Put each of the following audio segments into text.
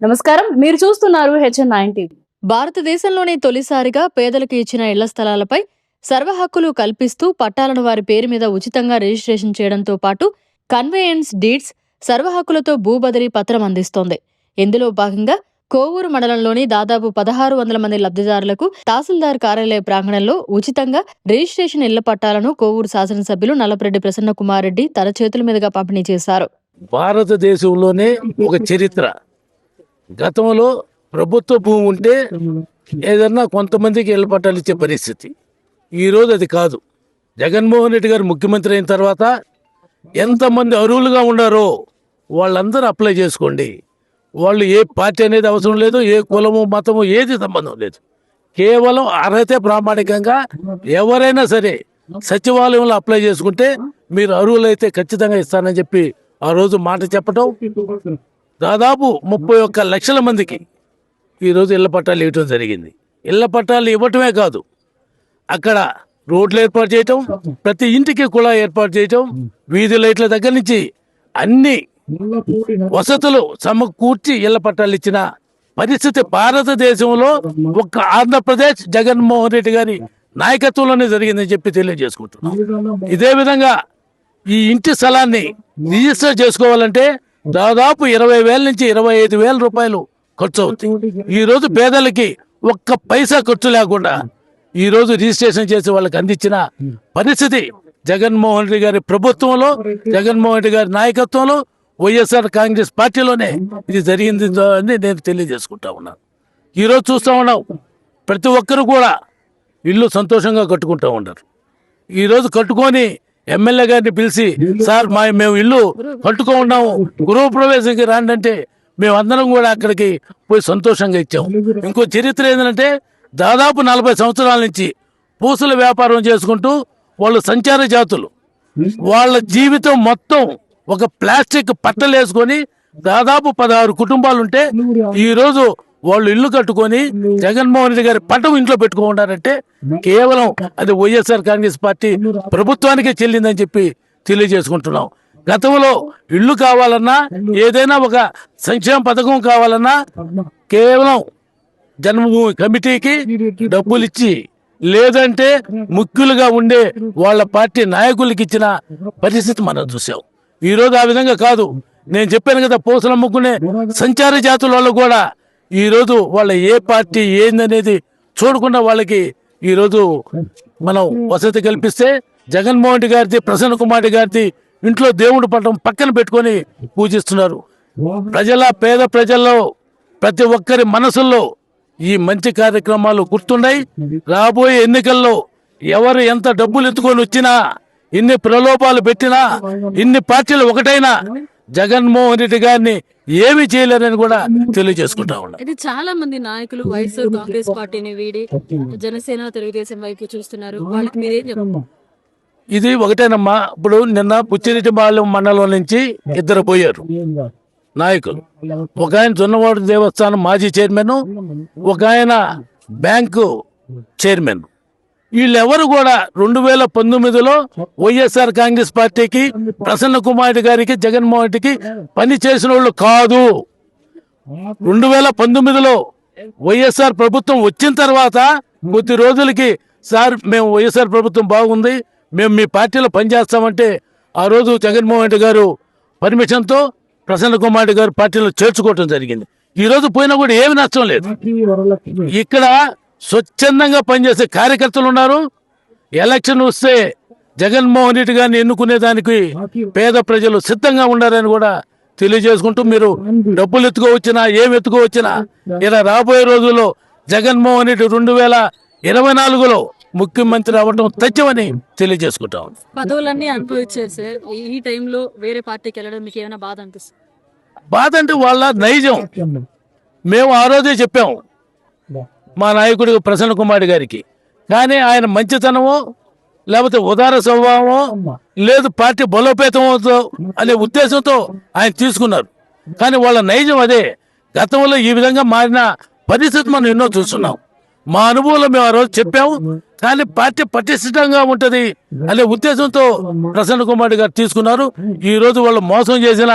నమస్కారం, మీరు చూస్తున్నారు HN9 టీవీ. భారతదేశంలోనే తొలిసారిగా పేదలకు ఇచ్చిన ఇళ్ల స్థలాలపై సర్వ హక్కులు కల్పిస్తూ పట్టాలను వారి పేరు మీద ఉచితంగా రిజిస్ట్రేషన్ చేయడంతో పాటు కన్వేయన్స్ డీడ్స్ సర్వ హక్కులతో భూబదిలీ పత్రం అందిస్తోంది. ఇందులో భాగంగా కోవూరు మండలంలోని దాదాపు 1600 మంది లబ్ధిదారులకు తహసీల్దార్ కార్యాలయ ప్రాంగణంలో ఉచితంగా రిజిస్ట్రేషన్ ఇళ్ల పట్టాలను కోవూరు శాసనసభ్యులు నల్లపరెడ్డి ప్రసన్న కుమార్ రెడ్డి తన చేతుల మీదుగా పంపిణీ చేశారు. భారతదేశంలోనే ఒక చరిత్ర. గతంలో ప్రభుత్వ భూమి ఉంటే ఏదన్నా కొంతమందికి ఇళ్ల పట్టాలు ఇచ్చే పరిస్థితి. ఈరోజు అది కాదు. జగన్మోహన్ రెడ్డి గారు ముఖ్యమంత్రి అయిన తర్వాత ఎంతమంది అర్హులుగా ఉన్నారో వాళ్ళందరూ అప్లై చేసుకోండి. వాళ్ళు ఏ పార్టీ అనేది అవసరం లేదు, ఏ కులము మతము ఏది సంబంధం లేదు. కేవలం అర్హతే ప్రామాణికంగా ఎవరైనా సరే సచివాలయంలో అప్లై చేసుకుంటే మీరు అర్హులైతే ఖచ్చితంగా ఇస్తానని చెప్పి ఆ రోజు మాట చెప్పటం, దాదాపు 31 లక్షల మందికి ఈరోజు ఇళ్ల పట్టాలు ఇవ్వటం జరిగింది. ఇళ్ల పట్టాలు ఇవ్వటమే కాదు, అక్కడ రోడ్లు ఏర్పాటు చేయటం, ప్రతి ఇంటికి కుళాయి ఏర్పాటు చేయటం, వీధి లైట్ల దగ్గర నుంచి అన్ని వసతులు సమకూర్చి ఇళ్ల పట్టాలు ఇచ్చిన పరిస్థితి భారతదేశంలో ఒక్క ఆంధ్రప్రదేశ్ జగన్మోహన్ రెడ్డి గారి నాయకత్వంలోనే జరిగిందని చెప్పి తెలియజేసుకుంటున్నాం. ఇదే విధంగా ఈ ఇంటి స్థలాన్ని రిజిస్టర్ చేసుకోవాలంటే దాదాపు 20,000 నుంచి 25,000 రూపాయలు ఖర్చు అవుతుంది. ఈ రోజు పేదలకి ఒక్క పైసా ఖర్చు లేకుండా ఈ రోజు రిజిస్ట్రేషన్ చేసి వాళ్ళకి అందించిన పరిస్థితి జగన్మోహన్ రెడ్డి గారి ప్రభుత్వంలో, జగన్మోహన్ రెడ్డి గారి నాయకత్వంలో, వైఎస్ఆర్ కాంగ్రెస్ పార్టీలోనే ఇది జరిగింది అని నేను తెలియజేసుకుంటా ఉన్నాను. ఈరోజు చూస్తూ ఉన్నాం, ప్రతి ఒక్కరు కూడా ఇల్లు సంతోషంగా కట్టుకుంటూ ఉన్నారు. ఈరోజు కట్టుకొని ఎమ్మెల్యే గారిని పిలిచి, సార్ మేము ఇల్లు కట్టుకో ఉన్నాము, గృహప్రవేశంకి రాండి అంటే మేమందరం కూడా అక్కడికి పోయి సంతోషంగా ఇచ్చాము. ఇంకో చరిత్ర ఏంటంటే దాదాపు 40 సంవత్సరాల నుంచి పూసల వ్యాపారం చేసుకుంటూ వాళ్ళు సంచార జాతులు, వాళ్ళ జీవితం మొత్తం ఒక ప్లాస్టిక్ పట్టలు వేసుకొని దాదాపు 16 కుటుంబాలుంటే ఈరోజు వాళ్ళు ఇల్లు కట్టుకొని జగన్మోహన్ రెడ్డి గారి పట్టం ఇంట్లో పెట్టుకుంటారంటే కేవలం అది వైఎస్ఆర్ కాంగ్రెస్ పార్టీ ప్రభుత్వానికే చెల్లిందని చెప్పి తెలియజేసుకుంటున్నాం. గతంలో ఇల్లు కావాలన్నా, ఏదైనా ఒక సంక్షేమ పథకం కావాలన్నా కేవలం జన్మభూమి కమిటీకి డబ్బులు ఇచ్చి, లేదంటే ముఖ్యులుగా ఉండే వాళ్ళ పార్టీ నాయకులకి ఇచ్చిన పరిస్థితి మనం చూసాం. ఈరోజు ఆ విధంగా కాదు. నేను చెప్పాను కదా, పూసలు అమ్ముకునే సంచార జాతుల వాళ్ళు కూడా ఈరోజు వాళ్ళ ఏ పార్టీ ఏందనేది చూడకుండా వాళ్ళకి ఈరోజు మనం వసతి కల్పిస్తే జగన్మోహన్ రెడ్డి గారిది, ప్రసన్న కుమార్ గారిది ఇంట్లో దేవుడి పటం పక్కన పెట్టుకొని పూజిస్తున్నారు. పేద ప్రజల్లో ప్రతి ఒక్కరి మనసుల్లో ఈ మంచి కార్యక్రమాలు గుర్తున్నాయి. రాబోయే ఎన్నికల్లో ఎవరు ఎంత డబ్బులు ఎత్తుకొని వచ్చినా, ఇన్ని ప్రలోభాలు పెట్టినా, ఇన్ని పార్టీలు ఒకటైనా జగన్మోహన్ రెడ్డి గారిని ఏమి చేయలేరని కూడా తెలియజేసుకుంటా ఉన్నా. ఇది చాలా మంది నాయకులు వైఎస్ఆర్ కాంగ్రెస్ పార్టీని వీడి జనసేన తెలుగుదేశం వైపు చూస్తున్నారు. వాళ్ళకి మీరేం చెప్పండి? ఇది ఒకటేనమ్మా. ఇప్పుడు నిన్న పుచ్చిరెడ్డిపాలెం మండలం నుంచి 2 పోయారు నాయకులు. ఒక ఆయన జొన్నవాడ దేవస్థానం మాజీ చైర్మన్, ఒక ఆయన బ్యాంకు చైర్మన్. వీళ్ళెవరు కూడా 2019లో వైఎస్ఆర్ కాంగ్రెస్ పార్టీకి, ప్రసన్న కుమార్ గారికి, జగన్మోహన్ రెడ్డికి పని చేసిన వాళ్ళు కాదు. 2019లో వైఎస్ఆర్ ప్రభుత్వం వచ్చిన తర్వాత కొద్ది రోజులకి, సార్ మేము వైఎస్ఆర్ ప్రభుత్వం బాగుంది, మేము మీ పార్టీలో పనిచేస్తామంటే ఆ రోజు జగన్మోహన్ రెడ్డి గారు పర్మిషన్తో ప్రసన్న కుమార్ గారు పార్టీలో చేర్చుకోవటం జరిగింది. ఈ రోజు పోయినా కూడా ఏమి నష్టం లేదు. ఇక్కడ స్వచ్ఛందంగా పనిచేసే కార్యకర్తలు ఉన్నారు. ఎలక్షన్ వస్తే జగన్మోహన్ రెడ్డి గారిని ఎన్నుకునేదానికి పేద ప్రజలు సిద్ధంగా ఉండాలని కూడా తెలియజేసుకుంటూ, మీరు డబ్బులు ఎత్తుకోవచ్చినా, ఏమి ఎత్తుకోవచ్చినా ఇలా రాబోయే రోజుల్లో జగన్మోహన్ రెడ్డి 2024లో ముఖ్యమంత్రి అవ్వడం తథ్యమని తెలియజేసుకుంటాం. పదవులన్నీ అనుభవించారు సార్. ఈ టైంలో వేరే పార్టీకి వెళ్ళడం మీకు ఏమైనా బాధ అనిపిస్తుంది? బాధ అంటే వాళ్ళ నైజం. మేము ఆ రోజే చెప్పాము మా నాయకుడు ప్రసన్న కుమార్ గారికి. కానీ ఆయన మంచితనమో, లేకపోతే ఉదార స్వభావమో, లేదు పార్టీ బలోపేతమో అనే ఉద్దేశంతో ఆయన తీసుకున్నారు. కానీ వాళ్ళ నైజం అదే. గతంలో ఈ విధంగా మారిన పరిస్థితి మనం ఎన్నో చూస్తున్నాం. మా అనుభవంలో మేము ఆ రోజు చెప్పాము. కానీ పార్టీ పటిష్టంగా ఉంటది అనే ఉద్దేశంతో ప్రసన్న కుమార్ గారు తీసుకున్నారు. ఈ రోజు వాళ్ళు మోసం చేసిన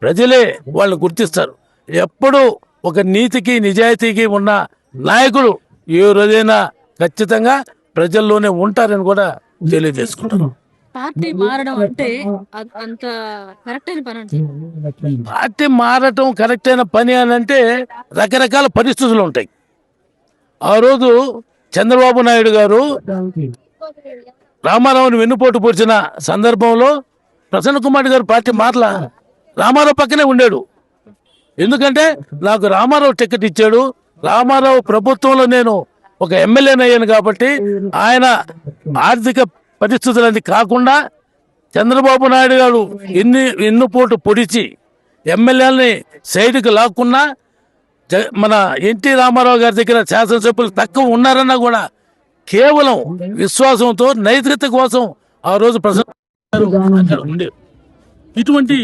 ప్రజలే వాళ్ళు గుర్తిస్తారు. ఎప్పుడు ఒక నీతికి నిజాయితీకి ఉన్న నాయకుడు ఏ రోజైనా ఖచ్చితంగా ప్రజల్లోనే ఉంటారని కూడా తెలియజేసుకుంటాను. పార్టీ మారడం అంటే అంత కరెక్ట్ అయిన పని అంటే పార్టీ మారటం కరెక్ట్ అయిన పని అని అంటే రకరకాల పరిస్థితులు ఉంటాయి. ఆ రోజు చంద్రబాబు నాయుడు గారు రామారావుని వెన్నుపోటు పొడిచిన సందర్భంలో ప్రసన్న కుమార్ గారు పార్టీ మారల, రామారావు పక్కనే ఉండాడు. ఎందుకంటే నాకు రామారావు టికెట్ ఇచ్చాడు, రామారావు ప్రభుత్వంలో నేను ఒక ఎమ్మెల్యేని అయ్యాను కాబట్టి ఆయన ఆర్థిక పరిస్థితులన్నీ కాకుండా చంద్రబాబు నాయుడు గారు ఎన్నుపోటు పొడిచి ఎమ్మెల్యేలని సైడ్కి లాక్కున్నా మన ఎన్టీ రామారావు గారి దగ్గర శాసనసభ్యులు తక్కువ ఉన్నారన్నా కూడా కేవలం విశ్వాసంతో నైతికత కోసం ఆ రోజు ప్రజలు ఉండే ఇటువంటి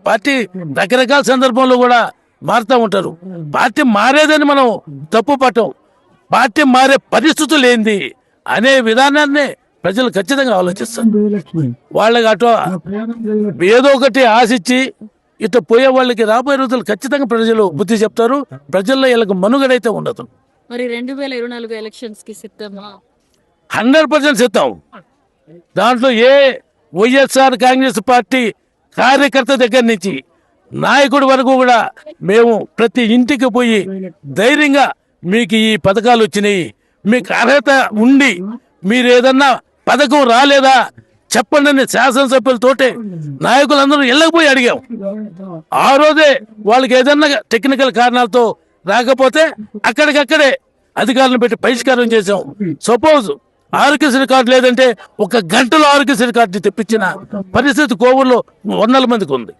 పార్టీ రకరకాల సందర్భంలో కూడా మారుతూ ఉంటారు. పార్టీ మారేదని మనం తప్పు పట్టం, పార్టీ మారే పరిస్థితులు ఏంది అనే విధానాన్ని ప్రజలు ఖచ్చితంగా ఆలోచిస్తారు. వాళ్ళకి అటు ఏదో ఒకటి ఆశించి ఇట్లా పోయే వాళ్ళకి రాబోయే రోజులు ఖచ్చితంగా ప్రజలు బుద్ధి చెప్తారు. ప్రజల్లో వీళ్ళకి మనుగడైతే ఉండదు. మరి 2024 ఎలక్షన్స్ కి సిద్ధమా? 100% సిద్ధం. దాంట్లో ఏ వైఎస్ఆర్ కాంగ్రెస్ పార్టీ కార్యకర్త దగ్గర నుంచి నాయకుడి వరకు కూడా మేము ప్రతి ఇంటికి పోయి ధైర్యంగా మీకు ఈ పథకాలు వచ్చినాయి, మీకు అర్హత ఉండి మీరు ఏదన్నా పథకం రాలేదా చెప్పండి అని శాసనసభ్యులతోటే నాయకులందరూ ఇళ్ళకపోయి అడిగాం. ఆ రోజే వాళ్ళకి ఏదన్నా టెక్నికల్ కారణాలతో రాకపోతే అక్కడికక్కడే అధికారులను పెట్టి పరిష్కారం చేసాం. సపోజ్ ఆరోగ్యశ్రీ కార్డు లేదంటే 1 గంటలో ఆరోగ్యశ్రీ కార్డు తెప్పించిన పరిస్థితి కోవూరులో 100 మందికి ఉంది.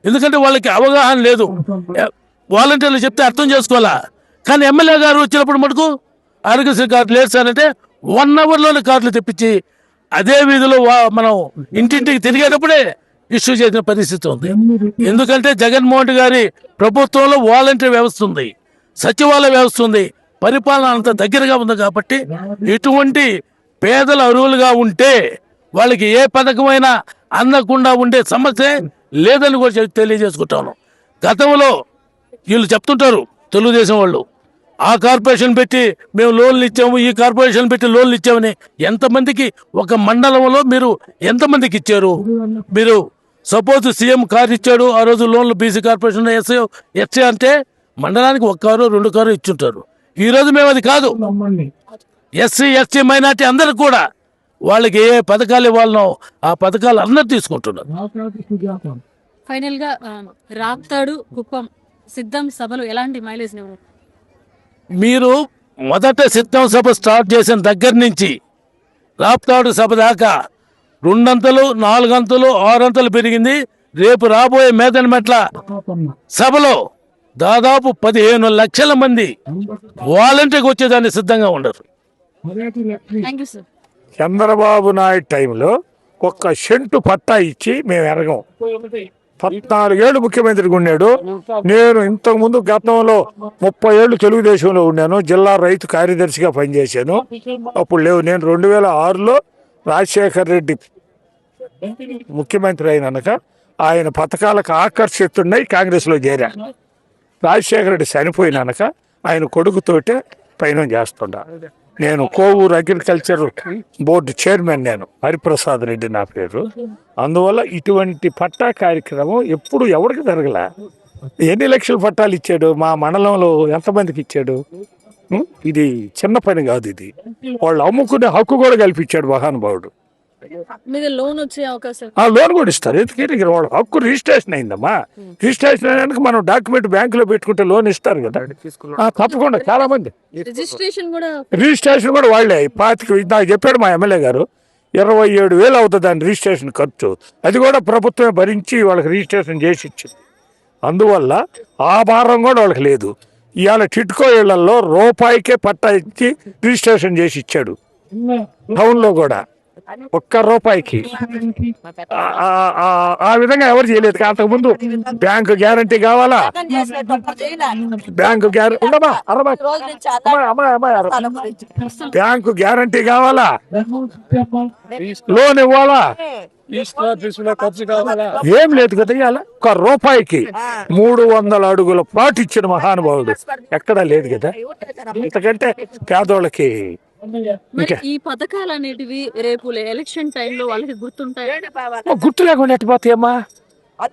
ఎందుకంటే వాళ్ళకి అవగాహన లేదు, వాలంటీర్లు చెప్తే అర్థం చేసుకోవాలా. కానీ ఎమ్మెల్యే గారు వచ్చినప్పుడు మటుకు ఆరోగ్యశ్రీ కార్డు లేదు సార్ అంటే 1 అవర్లోనే కార్డులు తెప్పించి అదే వీధిలో మనం ఇంటింటికి తిరిగేటప్పుడే ఇష్యూ చేసిన పరిస్థితి ఉంది. ఎందుకంటే జగన్మోహన్ గారి ప్రభుత్వంలో వాలంటీర్ వ్యవస్థ ఉంది, సచివాలయ వ్యవస్థ ఉంది, పరిపాలన అంత దగ్గరగా ఉంది. కాబట్టి ఇటువంటి పేదలు అర్హులుగా ఉంటే వాళ్ళకి ఏ పథకమైనా అందకుండా ఉండే సమస్య లేదని కూడా తెలియజేసుకుంటాను. గతంలో వీళ్ళు చెప్తుంటారు తెలుగుదేశం వాళ్ళు, ఆ కార్పొరేషన్ పెట్టి మేము లోన్లు ఇచ్చాము, ఈ కార్పొరేషన్ పెట్టి లోన్లు ఇచ్చామని. ఎంతమందికి ఒక మండలంలో మీరు ఎంతమందికి ఇచ్చారు? మీరు సపోజ్ సీఎం కారు ఇచ్చాడు, ఆ రోజు లోన్లు బీసీ కార్పొరేషన్ ఎస్సీ అంటే మండలానికి 1 కారు 2 కారు ఇచ్చుంటారు. ఈ రోజు మేము అది కాదు, ఎస్సీ ఎస్టీ మైనార్టీ అందరూ కూడా వాళ్ళకి ఏ పథకాలు ఇవ్వాలనో ఆ పథకాలు అందరూ తీసుకుంటున్నారు. ఫైనల్ గా రాప్తాడు కుప్పం సిద్ధం సభలు ఎలాంటి మైలేజ్ మీరు మొదట సిద్ధం సభ స్టార్ట్ చేసిన దగ్గర నుంచి రాప్తాడు సభ దాకా 2 అంతలు 4 అంతలు 6 అంతలు పెరిగింది. రేపు రాబోయే మేదనమెట్ల సభలో దాదాపు 15 లక్షల మంది వాలంటీర్కి వచ్చేదాన్ని సిద్ధంగా ఉండరు. Thank you sir. Chandrababu Naidu టైంలో 1 సెంటు పట్టా ఇచ్చి మేము ఎరగం. 14 ఏళ్ళు ముఖ్యమంత్రిగా ఉన్నాడు. నేను ఇంతకుముందు గతంలో 30 ఏళ్ళు తెలుగుదేశంలో ఉన్నాను, జిల్లా రైతు కార్యదర్శిగా పనిచేశాను. అప్పుడు లేవు. నేను 2006లో రాజశేఖర్ రెడ్డి ముఖ్యమంత్రి అయినాక ఆయన పథకాలకు ఆకర్షితున్నాయి కాంగ్రెస్లో చేరా. రాజశేఖర రెడ్డి చనిపోయినాక ఆయన కొడుకుతోటే పైన చేస్తుండా. నేను కోవూరు అగ్రికల్చర్ బోర్డు చైర్మన్, నేను హరిప్రసాద్ రెడ్డి నా పేరు. అందువల్ల ఇటువంటి పట్టా కార్యక్రమం ఎప్పుడు ఎవరికి జరగలే. ఎన్ని లక్షల పట్టాలు ఇచ్చాడు, మా మండలంలో ఎంతమందికి ఇచ్చాడు? ఇది చిన్న పని కాదు. ఇది వాళ్ళు అమ్ముకునే హక్కు కూడా కల్పించాడు మహానుభావుడు. మీద లోన్ వచ్చే అవకాశం, ఆ లోన్ కూడా ఇస్తారు. ఎందుకంటే వాళ్ళ హక్కు రిజిస్ట్రేషన్ అయిందమ్మా. రిజిస్ట్రేషన్ అయినాక మనం డాక్యుమెంట్ బ్యాంకులో పెట్టుకుంటే లోన్ ఇస్తారు కదా. తప్పకుండా చాలా మంది రిజిస్ట్రేషన్ కూడా వాళ్ళే. 25 నాకు చెప్పాడు మా ఎమ్మెల్యే గారు, 27,000 అవుతుంది దాని రిజిస్ట్రేషన్ ఖర్చు. అది కూడా ప్రభుత్వమే భరించి వాళ్ళకి రిజిస్ట్రేషన్ చేసి ఇచ్చింది. అందువల్ల ఆ భారం కూడా వాళ్ళకి లేదు. ఇవాళ టిట్కో ఇళ్లలో రూపాయికే పట్టా ఇచ్చి రిజిస్ట్రేషన్ చేసి ఇచ్చాడు టౌన్లో కూడా. ఒక్క రూపాయికి ఆ విధంగా ఎవరు చేయలేదు. అంతకుముందు బ్యాంకు గ్యారంటీ కావాలా, బ్యాంకు గ్యారంటీ ఉండమా అరవై బ్యాంకు గ్యారంటీ కావాలా, లోన్ ఇవ్వాలా, ఏం లేదు కదా. ఇవాళ ఒక్క రూపాయికి 300 అడుగుల ప్లాట్ ఇచ్చిన మహానుభావుడు ఎక్కడా లేదు కదా. ఇంతకంటే పేదోళ్ళకి మరి ఈ పథకాలు అనేటివి రేపు ఎలక్షన్ టైంలో వాళ్ళకి గుర్తుంటాయి. గుర్తు లేకుండా ఎట్టిపోతాయమ్మా.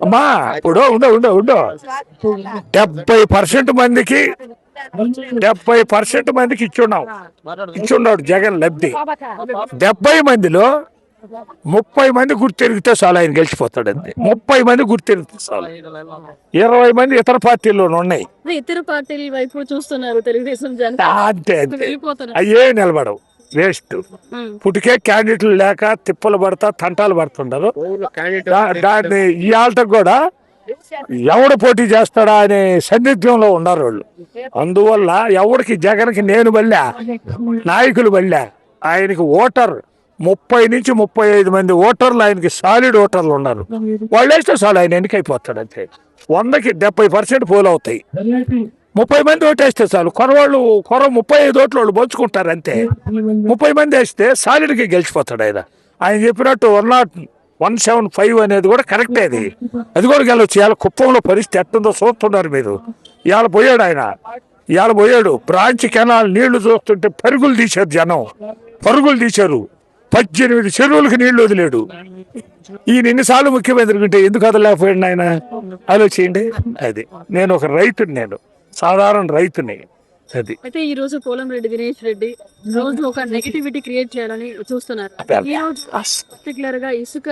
అమ్మా ఇప్పుడు ఉండో 70% మందికి 70% మందికి ఇచ్చున్నాడు జగన్ లబ్ధి. 70 మందిలో 30 మంది గుర్తెరిగితే చాలు ఆయన గెలిచిపోతాడు. అంతే 30 మంది గుర్తెరిగితే చాలు. 20 మంది ఇతర పార్టీల్లోనే ఉన్నాయి. ఇతర పార్టీల వైపు చూస్తున్నారు తెలుగుదేశం జనసేన. అంతే అయ్యే నిలబడవు, వేస్ట్. పుటికే క్యాండిడేట్లు లేక తిప్పలు పడతా తంటాలు పడుతుంటారు. దాన్ని ఇవాళకి కూడా ఎవడు పోటీ చేస్తాడా అనే సందిగ్ధంలో ఉన్నారు వాళ్ళు. అందువల్ల ఎవరికి జగన్కి నేను బళ్ళా, నాయకులు బళ్ళా, ఆయనకి ఓటర్ 30 నుంచి 35 మంది ఓటర్లు ఆయనకి సాలిడ్ ఓటర్లు ఉన్నారు. వాళ్ళు వేస్తే చాలు ఆయన ఎన్నికైపోతాడు. అంతే 100కి 70% పోల్ అవుతాయి. 30 మంది ఓటేస్తే చాలు. కొరవాళ్ళు 35 ఓట్లు వాళ్ళు పంచుకుంటారు. అంతే 30 మంది వేస్తే సాలిడ్కి గెలిచిపోతాడు ఆయన. ఆయన చెప్పినట్టు 175 అనేది కూడా కరెక్టే. అది కూడా గెలవచ్చు. ఇవాళ కుప్పంలో పరిస్థితి ఎట్టుందో చూస్తున్నారు మీరు. ఇవాళ పోయాడు బ్రాంచ్ కెనాల్ నీళ్లు చూస్తుంటే పరుగులు తీశారు జనం, పరుగులు తీశారు. 18 చెరువులకు నీళ్లు వదిలేడు. ఈయన ఎన్నిసార్లు ముఖ్యమంత్రి ఉంటే ఎందుకు వదలేకపోయాడు ఆయన ఆలోచించండి. అది నేను ఒక రైతుని, నేను సాధారణ రైతుని. అది అయితే ఈ రోజు పోలంరెడ్డి దినేష్ రెడ్డి రోజు ఒక నెగటివిటీ క్రియేట్ చేయాలని చూస్తున్నారు. ఈ రోజు పర్టికులర్ గా ఇసుక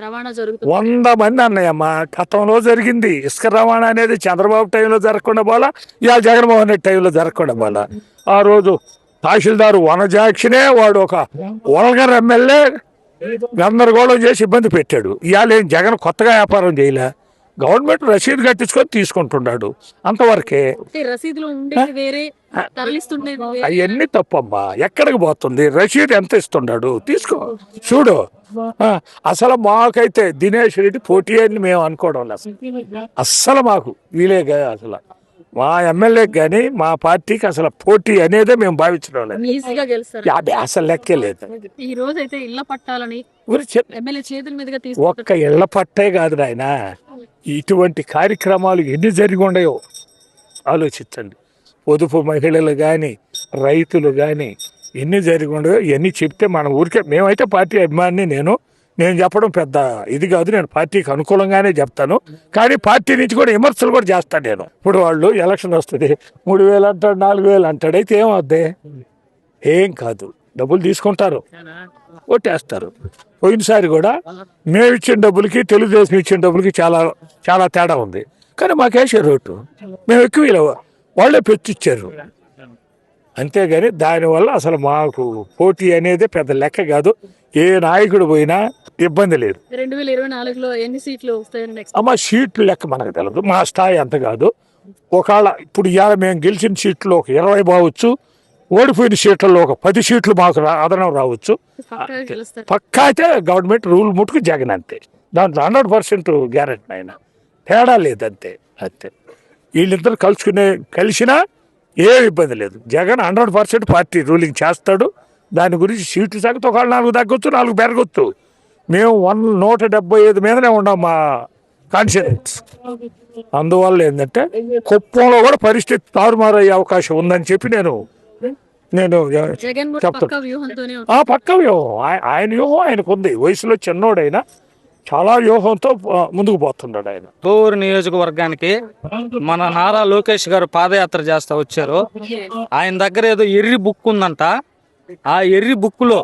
రవాణా జరుగుతుంది. 100 మంది అన్నాయమ్మా. గతంలో జరిగింది ఇసుక రవాణా అనేది చంద్రబాబు టైంలో జరగకుండా పోలా, ఇవాళ జగన్మోహన్ రెడ్డి టైంలో జరగకుండా పోలా. ఆ రోజు తహసీల్దారు వనజాక్షినే వాడు ఒక వల్గర్ ఎమ్మెల్యే గందరగోళం చేసి ఇబ్బంది పెట్టాడు. ఇవాళ ఏం జగన్ కొత్తగా వ్యాపారం చేయలే, గవర్నమెంట్ రసీదు కట్టించుకొని తీసుకుంటున్నాడు. అంతవరకే. రసీదులు ఉండేది వేరే, తరలిస్తుండేది వేరే. అవన్నీ తప్పమ్మా. ఎక్కడికి పోతుంది? రసీదు ఎంత ఇస్తున్నాడు తీసుకో చూడు. అసలు మాకైతే దినేష్ రెడ్డి పోటీ అని మేము అనుకోవడం లేదు. అస్సలు మాకు వీలేగా అసలు మా ఎమ్మెల్యేకి కానీ మా పార్టీకి అసలు పోటీ అనేదే మేము భావించడం లేదు. ఈజీగా గెలుస్తారు. అసలు లెక్కే లేదు. ఈ రోజు అయితే ఇళ్ల పట్టాలని ఎమ్మెల్యే చేతుల మీదుగా ఒక్క ఇళ్ల పట్టే కాదు నాయన, ఇటువంటి కార్యక్రమాలు ఎన్ని జరిగి ఉండయో ఆలోచించండి. పొదుపు మహిళలు కానీ రైతులు కానీ ఎన్ని జరిగి ఉండయో ఇవన్నీ చెప్తే మన ఊరికే మేమైతే పార్టీ అభిమాని. నేను చెప్పడం పెద్ద ఇది కాదు, నేను పార్టీకి అనుకూలంగానే చెప్తాను. కానీ పార్టీ నుంచి కూడా విమర్శలు కూడా చేస్తాను నేను. ఇప్పుడు వాళ్ళు ఎలక్షన్ వస్తుంది 3000 అంటాడు, 4000 అంటాడు. అయితే ఏమవుద్ది? ఏం కాదు, డబ్బులు తీసుకుంటారు, ఓటేస్తారు. పోయినసారి కూడా మేము ఇచ్చిన డబ్బులకి తెలుగుదేశం ఇచ్చిన డబ్బులకి చాలా చాలా తేడా ఉంది. కానీ మాకేసారు ఓటు, మేము ఎక్కువ వాళ్ళే పెంచిచ్చారు. అంతేగాని దానివల్ల అసలు మాకు పోటీ అనేది పెద్ద లెక్క కాదు. ఏ నాయకుడు పోయినా ఇబ్బంది లేదు. 2024లో ఎన్ని సీట్లు వస్తాయని అమ్మ సీట్లు లెక్క మనకు తెలియదు, మా స్థాయి అంత కాదు. ఒకవేళ ఇప్పుడు ఇవాళ మేము గెలిచిన సీట్లు ఒక 20 బావచ్చు, ఓడిపోయిన సీట్లలో ఒక 10 సీట్లు మాకు అదనం రావచ్చు. పక్కా అయితే గవర్నమెంట్ రూల్ ముట్టుకు జగన్ అంతే. దాంట్లో 100% గ్యారెంటీ ఆయన, తేడా లేదు. అంతే అంతే వీళ్ళిద్దరు కలిసినా ఏ ఇబ్బంది లేదు. జగన్ 100% పార్టీ రూలింగ్ చేస్తాడు. దాని గురించి సీట్లు తగ్గితే ఒకవేళ 4 తగ్గొచ్చు, 4 పెరగొచ్చు. మేము 175 మీదనే ఉన్నాం మా కాన్ఫిడెన్స్. అందువల్ల ఏంటంటే కుప్పంలో కూడా పరిస్థితి తారుమారయ్యే అవకాశం ఉందని చెప్పి నేను చెప్తాను. పక్క వ్యూహం ఆయన వ్యూహం ఆయనకు ఉంది. వయసులో చిన్నోడైనా చాలా వ్యూహంతో ముందుకు పోతున్నాడు ఆయన. కోవూరు నియోజకవర్గానికి మన నారా లోకేష్ గారు పాదయాత్ర చేస్తా వచ్చారు. ఆయన దగ్గర ఏదో ఎర్రి బుక్ ఉందంట. ఆ ఎర్రి బుక్లో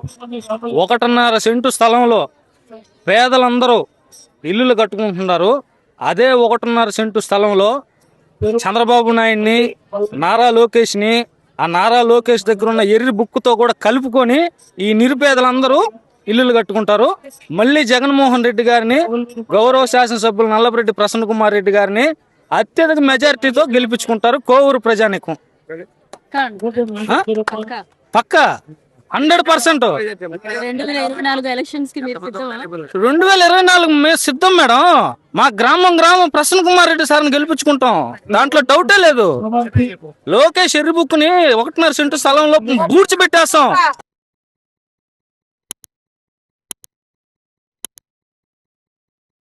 1.5 సెంటు స్థలంలో పేదలందరూ ఇల్లులు కట్టుకుంటున్నారు. అదే 1.5 సెంటు స్థలంలో చంద్రబాబు నాయుడిని, నారా లోకేష్ని, ఆ నారా లోకేష్ దగ్గర ఉన్న ఎర్రి బుక్తో కూడా కలుపుకొని ఈ నిరుపేదలందరూ ఇల్లులు కట్టుకుంటారు. మళ్ళీ జగన్మోహన్ రెడ్డి గారిని, గౌరవ శాసనసభ్యులు నల్లపరెడ్డి ప్రసన్న కుమార్ రెడ్డి గారిని అత్యధిక మెజారిటీతో గెలిపించుకుంటారు కోవూరు ప్రజానీకం. పక్కా 100%. 2024 ఎలక్షన్స్ కి మీరు సిద్ధమా? 2024 మేము సిద్ధం మేడం. మా గ్రామం ప్రసన్న కుమార్ రెడ్డి సార్ని గెలిపించుకుంటాం, దాంట్లో డౌటే లేదు. లోకేష్ ఎర్రి బుక్ ని 1.5 సెంటు స్థలంలో పూడ్చిపెట్టేస్తాం.